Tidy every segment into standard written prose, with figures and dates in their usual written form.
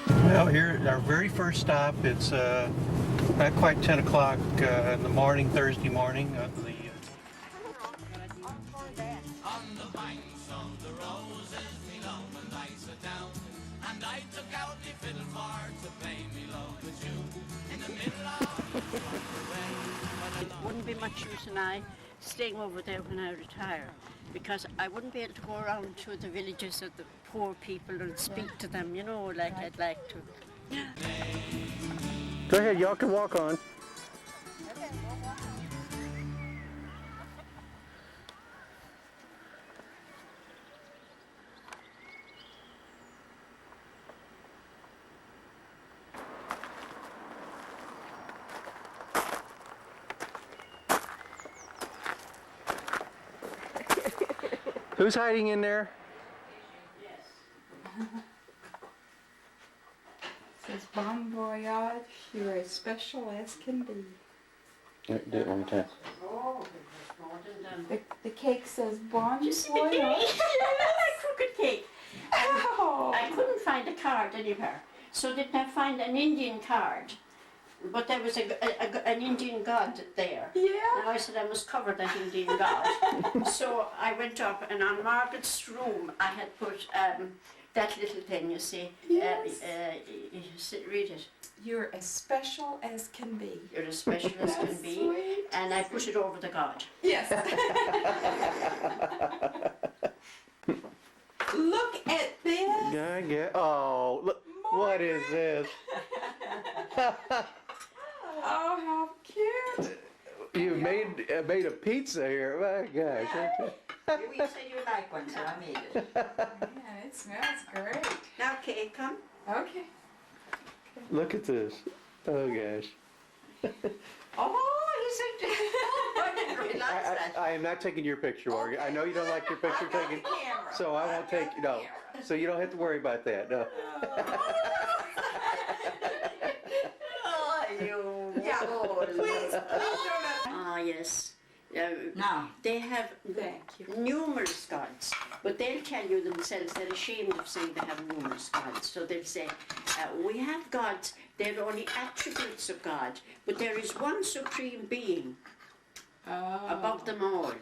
Well, here at our very first stop, it's not quite 10 o'clock in the morning, Thursday morning. On the banks of the roses, me love and I sat down, and I took out the fiddle for to play me love a tune in the middle of the rain. It wouldn't be much use in I staying over there when I retire, because I wouldn't be able to go around to the villages of the poor people and speak to them, you know, like I'd like to. Go ahead, y'all can walk on. Who's hiding in there? Says bon voyage, you're as special as can be. Do it one more time. Oh, The cake says bon just the voyage. cake. Like crooked cake. Oh. I couldn't find a card anywhere, so didn't I find an Indian card? But there was an Indian god there. Yeah. And I said I must cover that Indian god. So I went up, and on Margaret's room I had put that little thing, you see. Yes. Read it. You're as special as can be. You're as special as can That's be. sweet. And I put it over the god. Yes. Look at this. Oh, look, what is this? Oh, how cute. You made a pizza here. My gosh. You said you like one, so I made it. Yeah, it smells great. Now, Kay, come. Okay. Look at this. Oh gosh. Oh, you said I didn't realize that. I am not taking your picture, Morgan. I know you don't like your picture I got taken, the camera. so I won't take, no. So you don't have to worry about that, no. Oh, you. Yeah, please don't. Ah, yes. Now, They have Thank you. numerous gods, but they'll tell you themselves they're ashamed of saying they have numerous gods. So they'll say, we have gods, they're only attributes of God, but there is one supreme being above them all.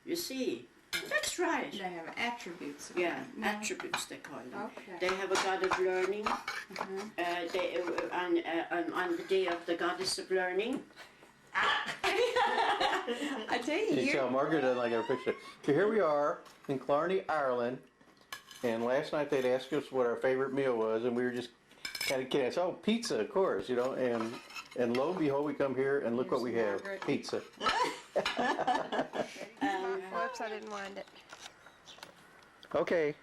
You see? That's right. They have attributes. of Yeah, it. No. attributes they call them. Okay. They have a god of learning. On the day of the goddess of learning. I tell you, You tell Margaret doesn't like our picture. So here we are in Killarney, Ireland, and last night they'd asked us what our favorite meal was, and we were just kind of kidding. Oh, pizza, of course, you know, and lo and behold, we come here and look what we have, Margaret. pizza. Whoops, I didn't wind it. Okay,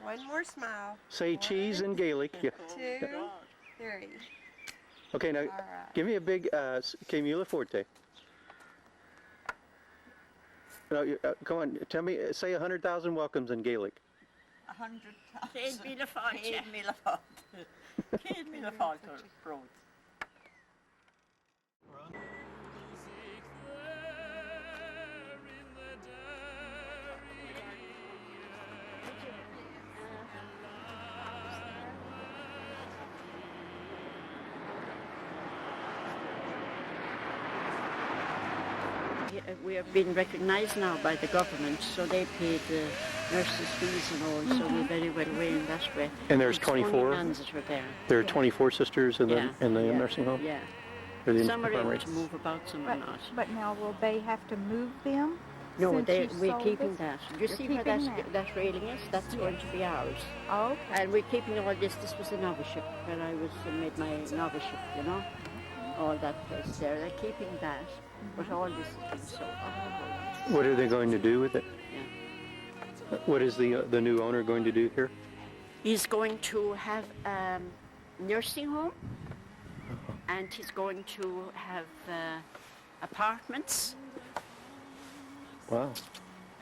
One more smile. say cheese in Gaelic. Yeah. 2, 3. Okay, now All right. give me a big Camula Forte. No, come on, tell me, say 100,000 welcomes in Gaelic. 100 Céad míle fáilte. Céad míle fáilte. Céad míle fáilte bród. We have been recognised now by the government, so they pay the nurses' fees and all, so we're very well away in that way. And there's It's only 24? nuns that are there. There are 24 sisters in the Yeah. nursing home? Yeah. Or the Some are able infirmary? to move about, some are not. But now will they have to move them? No, since you we're sold keeping it? that. You You're see where keeping that railing is? That's going to be ours. Oh, okay. And we're keeping all this. This was a noviceship when I made my noviceship, you know? All that place there. They're keeping that, but all this is being sold. What are they going to do with it? Yeah. What is the new owner going to do here? He's going to have nursing home, and he's going to have apartments, Wow.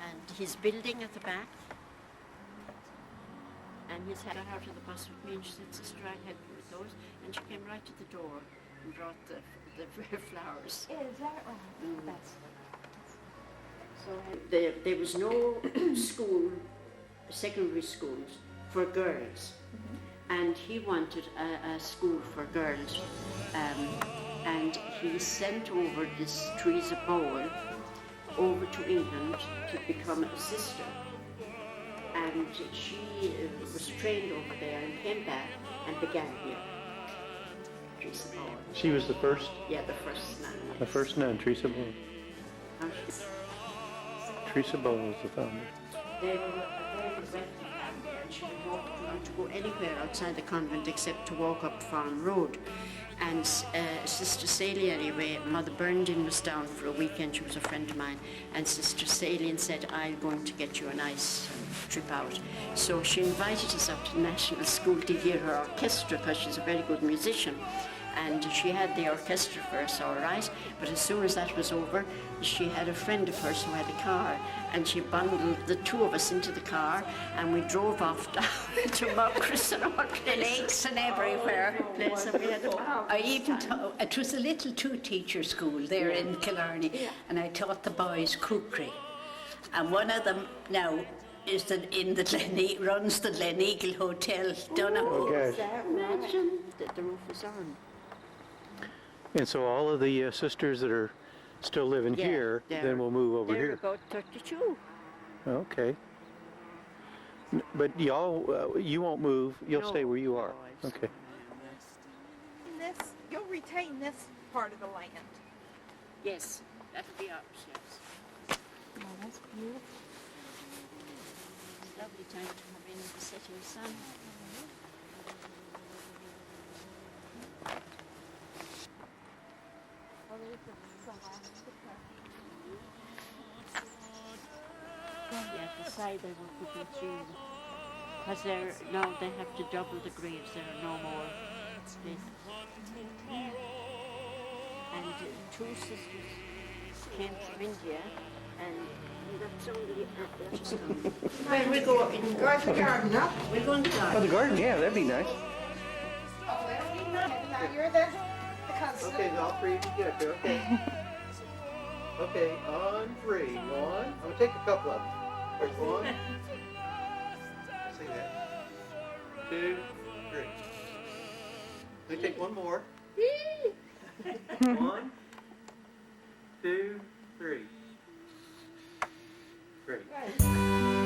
and he's building at the back. And he's had her out of the bus with me, and she said, "Sister, I'll help you with those." And she came right to the door and brought the flowers. Is that right? Mm. That's So there was no school, secondary schools for girls, and he wanted a school for girls, and he sent over this Teresa Bowl over to England to become a sister. And she was trained over there and came back and began here. Teresa Bowl. She was the first? Yeah, the first nun. The first nun, Teresa Bowl. Huh? Teresa Bowl was the founder. They were a very wealthy family, and she didn't want to go anywhere outside the convent except to walk up Farm Road. And Sister Celia, anyway, Mother Brenda was down for a weekend. She was a friend of mine. And Sister Celia said, I'm going to get you a nice trip out. So she invited us up to the National School to hear her orchestra, because she's a very good musician. And she had the orchestra for us, all right. But as soon as that was over, she had a friend of hers who had a car, and she bundled the two of us into the car, and we drove off down to Mount Chris and all The lakes and everywhere. place, and we had a I even taught, it was a little two-teacher school there in Killarney, and I taught the boys cookery. And one of them now is runs the Gleneagle Hotel, Dunham. Okay. Imagine that the roof was on. And so all of the sisters that are still living Yeah, here, they're- then we'll move over They're here. about 32. Okay. But y'all, you won't move. You'll No. stay where you are. No, I Okay. This, you'll retain this part of the land. Yes, that'll be ours, yes. Oh, that's beautiful. It's a lovely time to come in with the setting sun. Yeah, at the side they were putting through. Because now they have to double the graves, there are no more spaces. And two sisters came from India, and that's only just come. Where we go in? Go to the garden, no? We're going to Oh, garden. the garden, yeah, that'd be nice. Oh, that'll be nice. Now you're the cousin. Okay, all three together, okay. Okay, on three. One. I'm gonna take a couple of them. There's one. See that? 2, 3. Let me take one more. 1, 2, 3. Great.